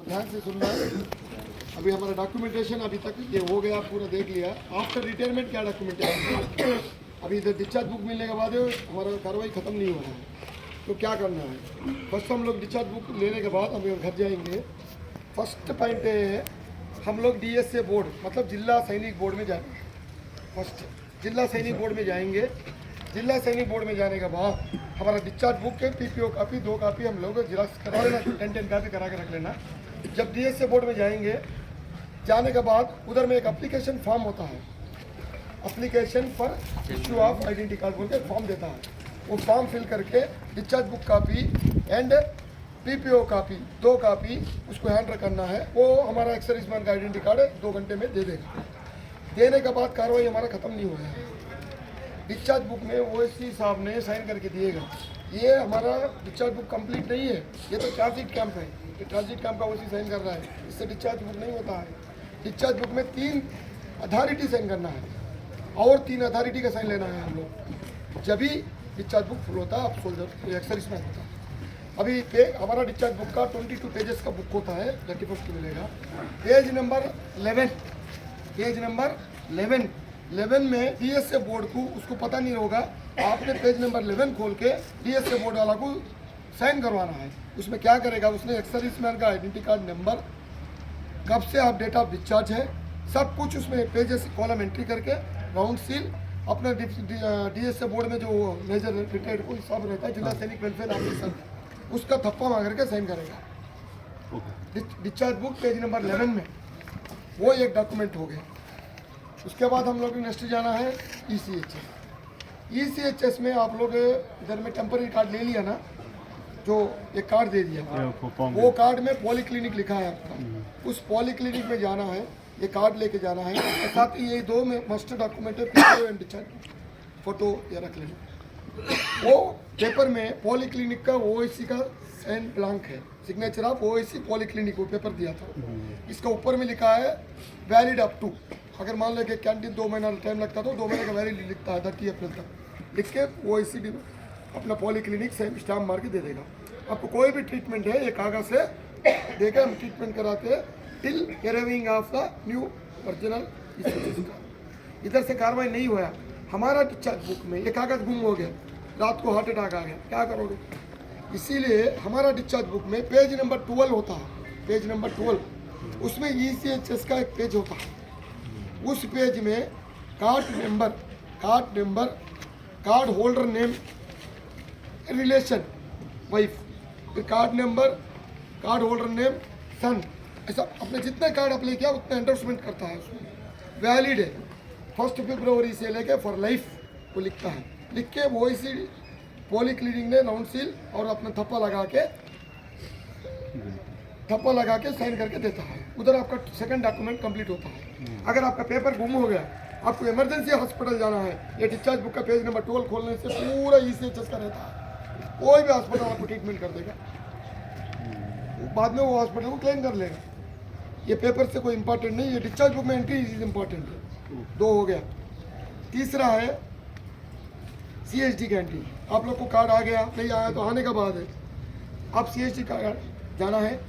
ध्यान से सुनना। अभी हमारा डॉक्यूमेंटेशन अभी तक ये हो गया, पूरा देख लिया। आफ्टर रिटायरमेंट क्या डॉक्यूमेंटेशन, अभी इधर डिस्चार्ज बुक मिलने के बाद हमारा कार्रवाई ख़त्म नहीं हो रहा है, तो क्या करना है। फर्स्ट हम लोग डिस्चार्ज बुक लेने के बाद हम घर जाएंगे। फर्स्ट पॉइंट है, हम लोग DSA बोर्ड मतलब जिला सैनिक बोर्ड में जाएंगे। फर्स्ट जिला सैनिक बोर्ड में जाएंगे। जिला सैनिक बोर्ड में जाने के बाद हमारा डिस्चार्ज बुक के PPO कापी 2 कापी हम लोग जिराक्स करा लेना, 10 कापी करा के रख लेना। जब DSA बोर्ड में जाएंगे, जाने के बाद उधर में एक एप्लीकेशन फॉर्म होता है, application for issue of identity card बोल के फॉर्म देता है। वो फॉर्म फिल करके discharge book copy and PPO copy 2 copy उसको हैंड करना है। वो हमारा एक्स सर्विसमैन का आइडेंटिटी कार्ड 2 घंटे में दे देगा। देने के बाद कार्रवाई हमारा ख़त्म नहीं हुआ है। डिस्चार्ज बुक में OSC साहब ने साइन करके दिएगा। ये हमारा डिस्चार्ज बुक कंप्लीट नहीं है, ये तो ट्रांजिट कैंप है। ये ट्रांजिट कैंप का OSC साइन कर रहा है, इससे डिस्चार्ज बुक नहीं होता है। डिस्चार्ज बुक में 3 अथॉरिटी साइन करना है और 3 अथॉरिटी का साइन लेना है हम लोग, जब भी डिस्चार्ज बुक फुल होता है। आप सोल्जर एक्स सर्विसमैन होता है। अभी हमारा डिस्चार्ज बुक का 22 पेजेस का बुक होता है, 31 को मिलेगा। पेज नंबर 11 में DSA बोर्ड को उसको पता नहीं होगा, आपने पेज नंबर 11 खोल के DSA बोर्ड वाला को साइन करवाना है। उसमें क्या करेगा, उसने एक्स सर्विसमैन का आइडेंटिटी कार्ड नंबर, कब से आप डेट ऑफ डिस्चार्ज है, सब कुछ उसमें पेजेस कॉलम एंट्री करके राउंड सील अपना DSA बोर्ड में जो मेजर रिटायर्ड कोई सब रहता है, जिला सैनिक वेलफेयर ऑफिसर, उसका थप्पा मांग करके साइन करेगा। डिस्चार्ज बुक पेज नंबर 11 में वो एक डॉक्यूमेंट हो गया। उसके बाद हम लोग नेक्स्ट जाना है ECHS में आप लोग इधर में टेम्पररी कार्ड ले लिया ना, जो एक कार्ड दे दिया, वो कार्ड में पॉलीक्लिनिक लिखा है आपका, उस पॉलीक्लिनिक में जाना है, ये कार्ड लेके जाना है। उसके साथ ही ये 2 में मस्ट डॉक्यूमेंट है, PPO एंड डिस्चार्ज फोटो ये रख लेना। वो पेपर में पॉलीक्लिनिक का OSC का साइन ब्लैंक है, सिग्नेचर ऑफ OSC पॉलीक्लिनिक, वो पेपर दिया था। इसका ऊपर में लिखा है वैलिड अप टू, अगर मान लो कि कैंटीन 2 महीना टाइम लगता तो 2 महीने का वैलिड लिखता है 30 अप्रैल तक, लिख के OSC अपना पॉलीक्लिनिक से स्टाम्प मार के दे देगा। आपको कोई भी ट्रीटमेंट है, ये कागज से देकर हम ट्रीटमेंट कराते हैं till arriving of the new original. इधर से कार्रवाई नहीं हुआ, हमारा डिस्चार्ज बुक में ये कागज गुम हो गया, रात को हार्ट अटैक आ गया, क्या करोगे। इसीलिए हमारा डिस्चार्ज बुक में पेज नंबर 12 होता है, पेज नंबर 12, उसमें ECHS का एक पेज होता है। उस पेज में card number, card holder name, relation wife, card number, card holder name son, ऐसा अपने जितने कार्ड अप्लाई किया उतना एंडोर्समेंट करता है। उसमें वैलिड है 1 फरवरी से लेके फॉर लाइफ को लिखता है, लिख के OSC पॉलीक्लिनिक ने राउंड सील और अपना थप्पा लगा के साइन करके देता है। उधर आपका सेकंड डॉक्यूमेंट कंप्लीट होता है। अगर आपका पेपर गुम हो गया, आपको इमरजेंसी हॉस्पिटल जाना है, ये डिस्चार्ज बुक का पेज नंबर 12 खोलने से पूरा ECHS का रहता है, कोई भी हॉस्पिटल आपको ट्रीटमेंट कर देगा, बाद में वो हॉस्पिटल को क्लेम कर लेगा। ये पेपर से कोई इंपॉर्टेंट नहीं, ये डिस्चार्ज बुक में एंट्री इज इंपॉर्टेंट है। 2 हो गया। तीसरा है CHD कैंटीन। आप लोग को कार्ड आ गया, नहीं आया तो आने का बाद है, आप CHD कार्ड जाना है।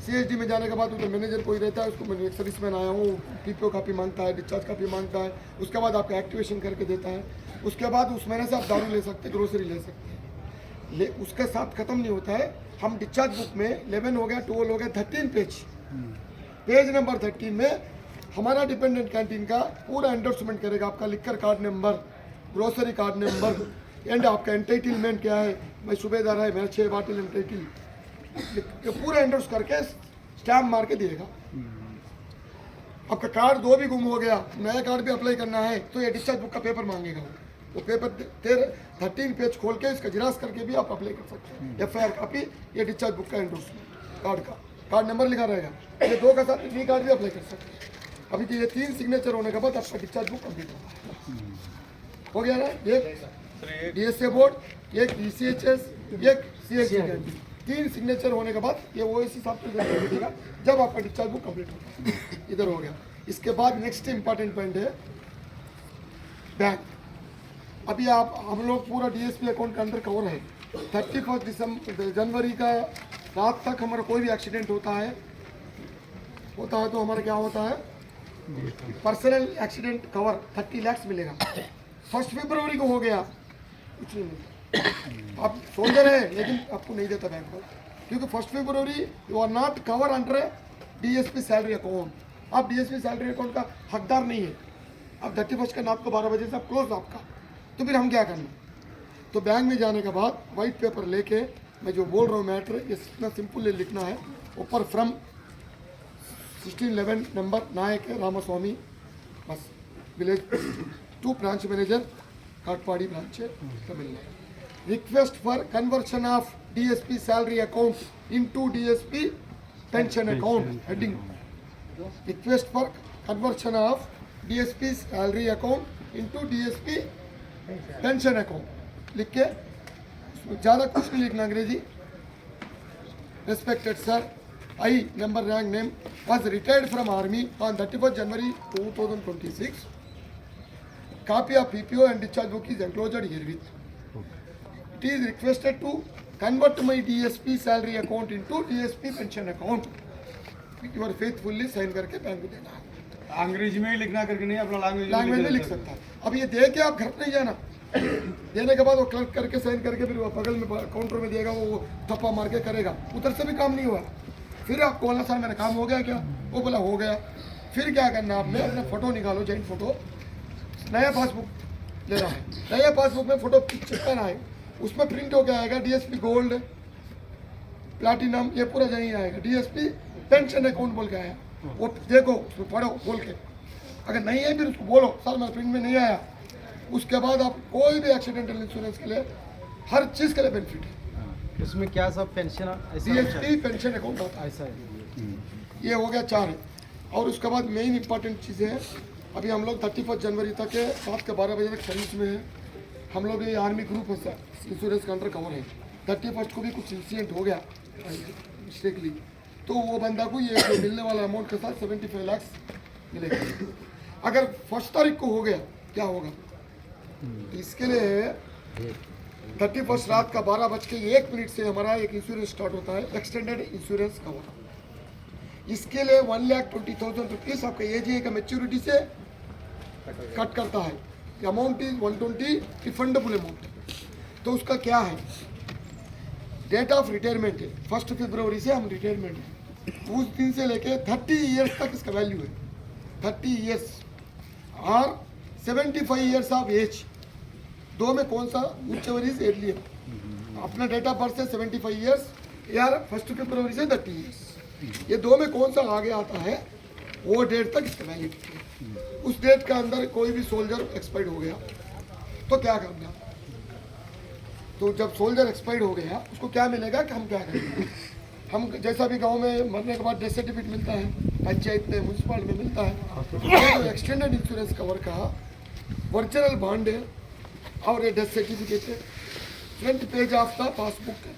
CHD में जाने के बाद उधर मैनेजर कोई रहता है, उसको मैं एक सर्विसमैन आया हूँ, PPO कापी मांगता है, डिस्चार्ज कापी मांगता है, उसके बाद आपका एक्टिवेशन करके देता है। उसके बाद उस महीने से आप दारू ले सकते हैं, ग्रोसरी ले सकते हैं। उसके साथ ख़त्म नहीं होता है। हम डिस्चार्ज बुक में 11 हो गया, 12 हो गया, 13 पेज नंबर 13 में हमारा डिपेंडेंट कैंटीन का पूरा एंडोर्समेंट करेगा, आपका liquor card number, grocery card number and आपका एंटाइटलमेंट क्या है, मैं सूबेदार है, मेरा 6 बाटल एंटाइटल, पूरा एंडोर्स करके स्टैम्प मार के देगा। आपका कार्ड 2 भी गुम हो गया, नया कार्ड भी अप्लाई करना है, तो ये डिस्चार्ज बुक का पेपर मांगेगा। वो पेपर 13 पेज खोल के इसका जिराक्स करके भी आप अप्लाई कर सकते हैं। FIR कापी, ये डिस्चार्ज बुक का एंडोर्समेंट, कार्ड का कार्ड नंबर लिखा रहेगा। ये 2 का साथ डी कार्ड भी अप्लाई कर सकते हैं। अभी तो ये 3 सिग्नेचर होने के बाद आपका डिस्चार्ज बुक कंप्लीट हो गया ना। एक DSA बोर्ड, एक ECHS, एक CHD कैंटीन, 3 सिग्नेचर होने के बाद ये OSC साहब को इधर देगा, जब आपका डिस्चार्ज बुक कंप्लीट होगा। इधर हो गया। इसके बाद नेक्स्ट इंपॉर्टेंट पॉइंट है बैंक। अभी आप हम लोग पूरा DSP अकाउंट के अंदर कवर है। 31 जनवरी का रात तक हमारा कोई भी एक्सीडेंट होता है, होता है तो हमारा क्या होता है, पर्सनल एक्सीडेंट कवर 30 लाख मिलेगा। 1 फरवरी को हो गया, कुछ नहीं मिलता। आप सोल्जर है लेकिन आपको नहीं देता बैंक को, क्योंकि 1 फरवरी you are not cover under DSP salary account. आप DSP सैलरी अकाउंट का हकदार नहीं है। अब 31 का नाप को 12 बजे से आप क्लोज आपका, तो फिर हम क्या करना। तो बैंक में जाने के बाद वाइट पेपर लेके मैं जो बोल रहा हूँ मैटर, इतना सिंपल लिखना है ऊपर, फ्रॉम 1611 नंबर नायक रामास्वामी, बस village to branch manager Katpadi branch Tamil Nadu. Request for conversion of DSP salary account into DSP pension account, heading request for conversion of DSP salary account into DSP pension account लिख के, ज़्यादा कुछ नहीं लिखना अंग्रेजी। Respected sir, I, number rank name, was retired from army on 31st January 2026. Copy of PPO and discharge book is enclosed herewith. It is requested to convert my DSP salary account into DSP pension account. You are faithfully sign करके bank को देना है। अंग्रेजी में ही लिखना करके नहीं, अपना लैंग्वेज में लिख सकता है। अब ये दे के आप घर नहीं जाना, देने के बाद वो क्लर्क करके साइन करके फिर वो बगल में काउंटर में देगा, वो थप्पा मार के करेगा, उधर से भी काम नहीं हुआ। फिर आप बोलना सर मेरा काम हो गया क्या, वो बोला हो गया। फिर क्या करना आपने, अपना फोटो निकालो, जॉइंट फोटो, नया पासबुक लेना है। नया पासबुक में फोटो चिपकाना है, उसमें प्रिंट हो गया आएगा DSP गोल्ड प्लाटिनम, ये पूरा यहीं आएगा। DSP पेंशन अकाउंट बोल के आया, वो देखो उसमें पढ़ो बोल के, अगर नहीं है फिर उसको बोलो सर मेरा प्रिंट में नहीं आया। उसके बाद आप कोई भी एक्सीडेंटल इंश्योरेंस के लिए हर चीज़ के लिए बेनिफिट है। इसमें क्या सब पेंशन DSP पेंशन अकाउंट होता है, ऐसा है। ये हो गया 4 है। और उसके बाद मेन इंपॉर्टेंट चीज़ें हैं, अभी हम लोग 31 जनवरी तक है, रात के 12 बजे तक सर्विस में है। हम लोग ये आर्मी ग्रुप है, इंश्योरेंस का अंडर कवर है। 31 को भी कुछ इंसिडेंट हो गया मिस्टेकली, तो वो बंदा को ये जो मिलने वाला अमाउंट के साथ 75 लाख मिलेगा। अगर 1 तारीख को हो गया क्या होगा, तो इसके लिए 31 रात का 12:01 से हमारा एक इंश्योरेंस स्टार्ट होता है, एक्सटेंडेड इंश्योरेंस कवर। इसके लिए 1,20,000 रुपीज़ आपका एजीए का मेच्योरिटी से कट करता है। Amount is 120 refundable amount. तो उसका क्या है, डेट ऑफ रिटायरमेंट है 1 फरवरी से हम रिटायरमेंट है, उस दिन से लेके 30 ईयर्स तक इसका वैल्यू है। 30 ईयर्स और 75 ईयर्स ऑफ एज, दो में कौन सा उच्च वरीज एर्ली है। अपना डेट ऑफ बर्थ से 75 ईयर्स यार 1 फरवरी से 30 ईयर्स, ये दो में कौन सा आगे आता है वो डेट तक इसका वैलिडिटी है। उस डेट के अंदर कोई भी सोल्जर एक्सपायर्ड हो गया तो क्या करना, तो जब सोल्जर एक्सपायर्ड हो गया उसको क्या मिलेगा कि हम क्या करेंगे। हम जैसा भी गांव में मरने के बाद डेथ सर्टिफिकेट मिलता है, पंचायत में म्यूनसिपाल में मिलता है, तो एक्सटेंडेड इंश्योरेंस कवर का ओरिजिनल बॉन्ड है और ये डेथ सर्टिफिकेट है, front page of the passbook है,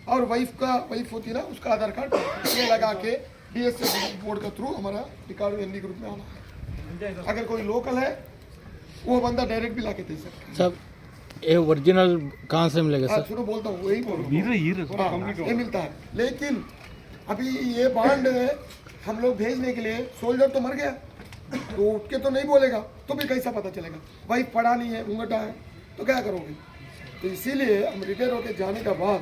और वाइफ होती है ना उसका आधार कार्ड, ये लगा के DSS बोर्ड के थ्रू हमारा रिकॉर्ड एनडी ग्रुप में आना है। अगर कोई लोकल है वो बंदा डायरेक्ट भी ला के दे सकता है। सब ये ओरिजिनल कहाँ से मिलेगा सर? सुनो बोलता हूँ, वही बोल रहा हूँ, ये मिलता है। लेकिन अभी ये बॉन्ड हम लोग भेजने के लिए, सोल्जर तो मर गया तो उठ के तो नहीं बोलेगा, तो भी कैसा पता चलेगा, भाई पढ़ा नहीं है घूंघटा है तो क्या करोगे। तो इसीलिए हम रिटायर होकर जाने के बाद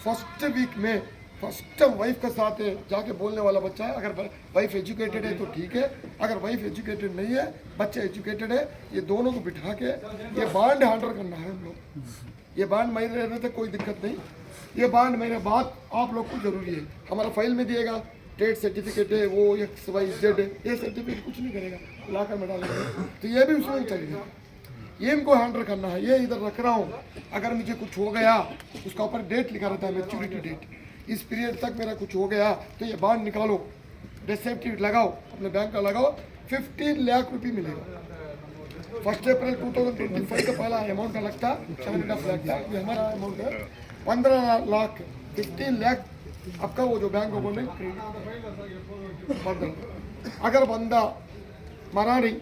फर्स्ट वीक में फर्स्ट वाइफ के साथ जाके बोलने वाला बच्चा है। अगर वाइफ एजुकेटेड है तो ठीक है, अगर वाइफ एजुकेटेड नहीं है, बच्चा एजुकेटेड है, ये दोनों को बिठा के ये बॉन्ड हैंडल करना है हम लोग। ये बॉन्ड मेरे रहने से कोई दिक्कत नहीं, ये बॉन्ड मेरे बाद आप लोग को जरूरी है। हमारा फाइल में दिएगा ट्रेड सर्टिफिकेट है, वो XYZ है, ये सर्टिफिकेट कुछ नहीं करेगा, लाकर में डालेंगे तो ये भी उसमें ही चलेगा। ये इनको हैंडल करना है, ये इधर रख रहा हूँ। अगर मुझे कुछ हो गया उसका ऊपर डेट लिखा रहता है, मैच्योरिटी डेट, इस पीरियड तक मेरा कुछ हो गया तो ये बॉन्ड निकालो, डेथ सर्टिफिकेट लगाओ, अपने बैंक का लगाओ, 15 लाख रुपये मिलेगा। 1 अप्रैल 2025 का पहला अमाउंट का लगता 7.5 लाख था, ये हमारा अमाउंट है 15 लाख 15 लाख आपका वो जो बैंक अकाउंट में। अगर बंदा मरा नहीं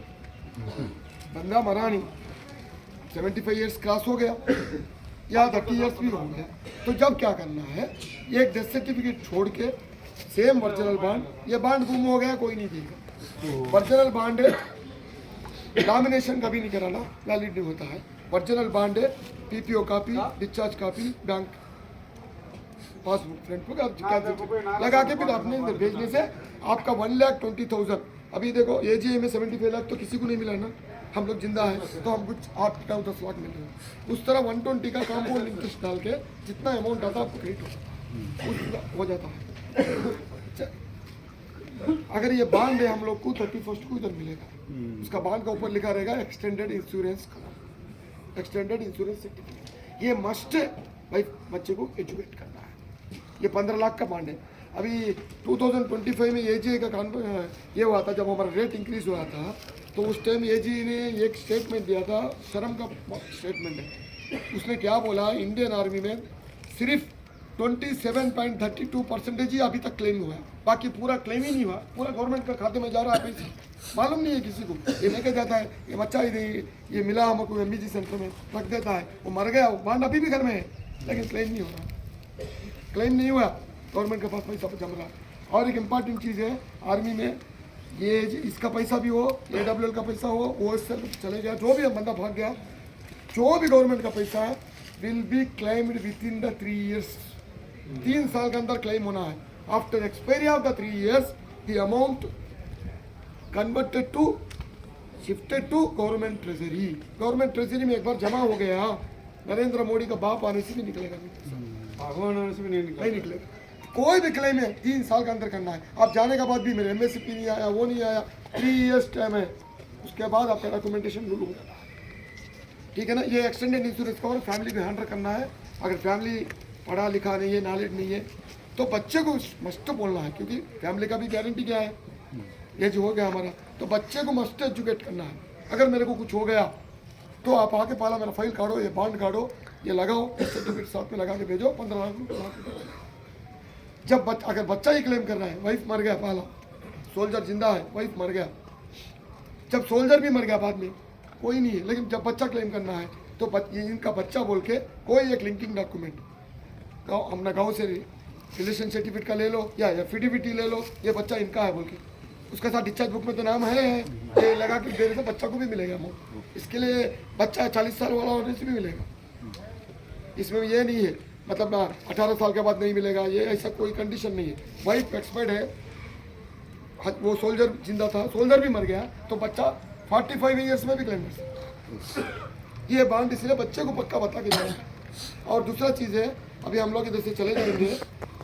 75 ईयर्स क्रॉस हो गया या 30 ईयर्स भी हो गया, तो जब क्या करना है, एक डेथ सर्टिफिकेट छोड़ के सेम वर्जिनल बॉन्ड। ये बॉन्ड गुम हो गया कोई नहीं देगा। वर्जिनल बॉन्ड है, लैमिनेशन कभी नहीं कराना, वैलिड नहीं होता है। वर्जिनल बॉन्ड है, PPO copy, discharge copy, bank passbook, front book आप लगा के फिर अपने इधर भेजने से आपका 1,20,000। अभी देखो एजीए में 75 लाख तो किसी को नहीं मिला ना, हम लोग जिंदा है तो हम कुछ 8-9-10 लाख मिल रहे हैं। उस तरह 120 का कंपाउंड इंटरेस्ट डाल के जितना अमाउंट आता है आपको क्रेडिट होगा, हो जाता है। अगर ये बॉन्ड है हम लोग को 31 को इधर मिलेगा, उसका बॉन्ड का ऊपर लिखा रहेगा एक्सटेंडेड इंश्योरेंस का, एक्सटेंडेड इंश्योरेंस सर्टिफिकेट। ये मस्ट है भाई, बच्चे को एजुकेट करना है। ये 15 लाख का बॉन्ड है। अभी 2025 में एजीए का ये हुआ था, जब हमारा रेट इंक्रीज हुआ था तो उस टाइम एजीए ने एक स्टेटमेंट दिया था, शर्म का स्टेटमेंट है। उसने क्या बोला, इंडियन आर्मी में सिर्फ 27.32% ही अभी तक क्लेम हुआ है, बाकी पूरा क्लेम ही नहीं हुआ, पूरा गवर्नमेंट का खाते में जा रहा है पैसा, मालूम नहीं है किसी को। ये लेके जाता है, ये बच्चा ये मिला हमको एमबीजी सेंटर में रख देता है, वो मर गया, वो बॉन्ड अभी भी घर में है लेकिन क्लेम नहीं हो रहा, क्लेम नहीं हुआ, गवर्नमेंट के पास पैसा जम रहा है। और एक इम्पॉर्टेंट चीज़ है आर्मी में, ये इसका पैसा भी हो, AWL का पैसा हो, OSL चले गया, जो भी बंदा भाग गया, जो भी गवर्नमेंट का पैसा है will be claimed within the 3 years। 3 साल के अंदर क्लेम होना है। After expiry of the 3 years the amount converted to shifted to government treasury. Government treasury में एक बार जमा हो गया, नरेंद्र मोदी का बाप आने से भी निकलेगा भगवान आने से भी नहीं निकलेगा। कोई भी क्लेम है 3 साल के अंदर करना है। आप जाने के बाद भी मेरे MSP नहीं आया, वो नहीं आया, 3 years टाइम है, उसके बाद आपका डॉक्यूमेंटेशन शुरू हो जाता है। ठीक है ना। ये एक्सटेंडेड इंश्योरेंस कवर फैमिली को हैंडल करना है। अगर फैमिली पढ़ा लिखा नहीं है, नॉलेज नहीं है, तो बच्चे को मस्ट बोलना है, क्योंकि फैमिली का भी गारंटी क्या है, ये जो हो गया हमारा, तो बच्चे को मस्ट एजुकेट करना है। अगर मेरे को कुछ हो गया तो आप आके पहला मेरा फाइल काढ़ो, ये बॉन्ड काढ़ो, ये लगाओ, सर्टिफिकेट साथ में लगा के भेजो, 15 लाख। जब अगर बच्चा ही क्लेम कर रहा है, वाइफ मर गया, पहला सोल्जर जिंदा है, वाइफ मर गया, जब सोल्जर भी मर गया बाद में कोई नहीं है, लेकिन जब बच्चा क्लेम करना है तो इनका बच्चा बोल के कोई एक लिंकिंग डॉक्यूमेंट अपना गाँव से रिलेशन सर्टिफिकेट का ले लो या एफिडेविट ले लो, ये बच्चा इनका है बोल के, उसके साथ डिस्चार्ज बुक में तो नाम है, ये लगा के देने से बच्चा को भी मिलेगा अमाउंट। इसके लिए बच्चा 40 साल वाला होने से भी मिलेगा। इसमें ये नहीं है मतलब 18 साल के बाद नहीं मिलेगा, ये ऐसा कोई कंडीशन नहीं है। वाइफ एक्सपर्ट है, वो सोल्जर जिंदा था, सोल्जर भी मर गया तो बच्चा 45 ईयर्स में भी क्लेम कर सकता है। ये बॉन्ड इसलिए बच्चे को पक्का बता के जाना है। और दूसरा चीज़ है, अभी हम लोग इधर से चले जाएंगे,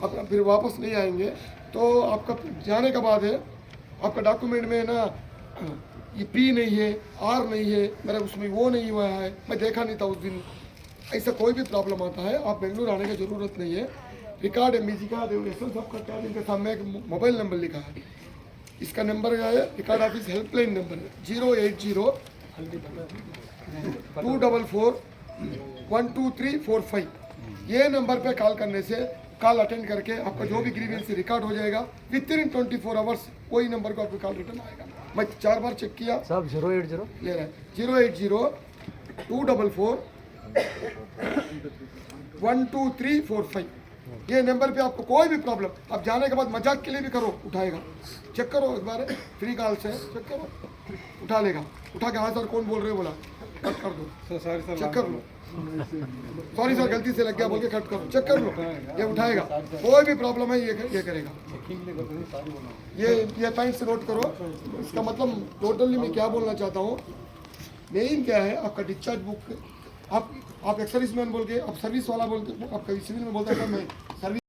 अब फिर वापस नहीं आएंगे, तो आपका जाने के बाद है आपका डॉक्यूमेंट में ना ये P नहीं है, R नहीं है, मेरा उसमें वो नहीं हुआ है, मैं देखा नहीं था उस दिन। ऐसा कोई भी प्रॉब्लम आता है, आप बेंगलुरु आने की ज़रूरत नहीं है। रिकॉर्ड MBG का सबका क्या इनके सामने एक मोबाइल नंबर लिखा है, इसका नंबर क्या है, रिकॉर्ड ऑफिस हेल्पलाइन नंबर है 080-244-12345। ये नंबर पे कॉल करने से कॉल अटेंड करके आपका जो भी ग्रीवेंस रिकॉर्ड हो जाएगा, विद इन 24 आवर्स वही नंबर को आपको कॉल रिटर्न आएगा। मैं 4 बार चेक किया, सब 080 ले रहा है 080-244-12345। ये नंबर पे आपको कोई भी प्रॉब्लम, आप जाने के बाद मजाक के लिए भी करो, उठाएगा, चेक करो एक बार, फ्री कॉल से चेक करो, उठा लेगा, उठा के हाँ सर कौन बोल रहे हो बोला, कट कर दो, चेक कर लो, सॉरी सर गलती से लग गया बोल के कट करो, चेक कर लो, ये उठाएगा। कोई भी प्रॉब्लम है ये करेगा। ये पॉइंट से नोट करो। इसका मतलब टोटली मैं क्या बोलना चाहता हूँ, मेन क्या है, आपका डिस्चार्ज बुक, आप एक्स सर्विस मैन बोल के, आप सर्विस वाला बोल के, आप सिविल में बोलते हैं मैं सर्विस